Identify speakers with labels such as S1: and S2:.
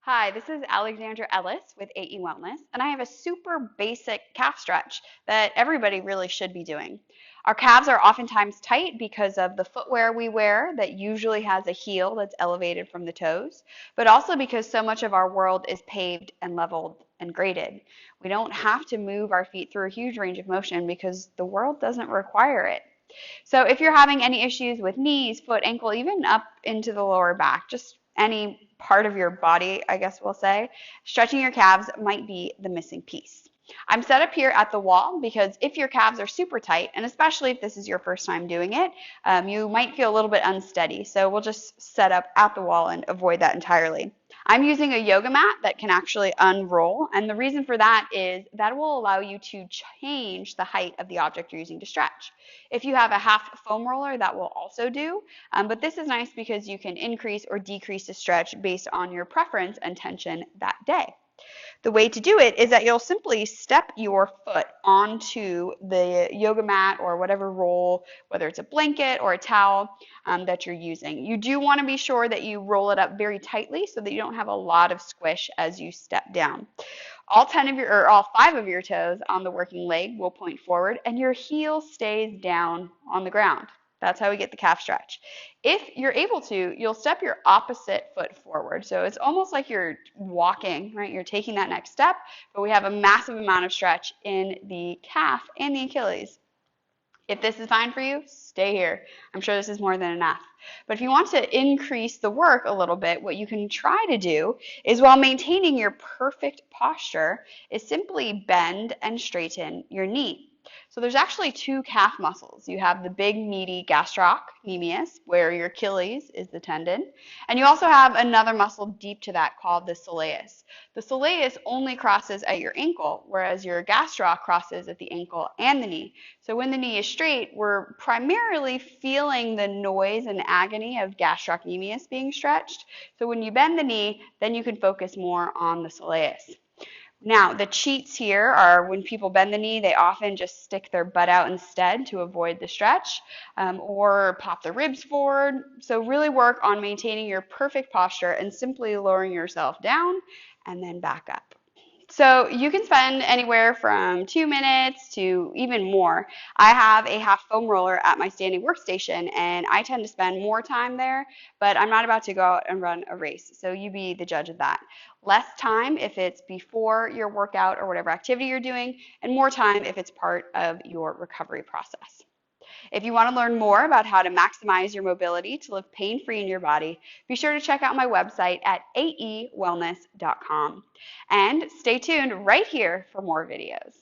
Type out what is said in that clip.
S1: Hi, this is Alexandra Ellis with aewellness, and I have a super basic calf stretch that everybody really should be doing. Our calves are oftentimes tight because of the footwear we wear that usually has a heel that's elevated from the toes, but also because so much of our world is paved and leveled and graded. We don't have to move our feet through a huge range of motion because the world doesn't require it. So if you're having any issues with knees, foot, ankle, even up into the lower back, just any part of your body, I guess we'll say, stretching your calves might be the missing piece. I'm set up here at the wall because if your calves are super tight, and especially if this is your first time doing it, you might feel a little bit unsteady. So we'll just set up at the wall and avoid that entirely. I'm using a yoga mat that can actually unroll, and the reason for that is that will allow you to change the height of the object you're using to stretch. If you have a half foam roller, that will also do, but this is nice because you can increase or decrease the stretch based on your preference and tension that day. The way to do it is that you'll simply step your foot onto the yoga mat or whatever roll, whether it's a blanket or a towel that you're using. You do want to be sure that you roll it up very tightly so that you don't have a lot of squish as you step down. All 10 of your or all 5 of your toes on the working leg will point forward and your heel stays down on the ground. That's how we get the calf stretch. If you're able to, you'll step your opposite foot forward. So it's almost like you're walking, right? You're taking that next step, but we have a massive amount of stretch in the calf and the Achilles. If this is fine for you, stay here. I'm sure this is more than enough. But if you want to increase the work a little bit, what you can try to do is, while maintaining your perfect posture, is simply bend and straighten your knee. So there's actually 2 calf muscles. You have the big meaty gastrocnemius, where your Achilles is the tendon, and you also have another muscle deep to that called the soleus. The soleus only crosses at your ankle, whereas your gastroc crosses at the ankle and the knee. So when the knee is straight, we're primarily feeling the noise and agony of gastrocnemius being stretched. So when you bend the knee, then you can focus more on the soleus. Now, the cheats here are when people bend the knee, they often just stick their butt out instead to avoid the stretch, or pop their ribs forward. So really work on maintaining your perfect posture and simply lowering yourself down and then back up. So you can spend anywhere from 2 minutes to even more. I have a half foam roller at my standing workstation, and I tend to spend more time there, but I'm not about to go out and run a race, so you be the judge of that. Less time if it's before your workout or whatever activity you're doing, and more time if it's part of your recovery process. If you want to learn more about how to maximize your mobility to live pain-free in your body, be sure to check out my website at aewellness.com. And stay tuned right here for more videos.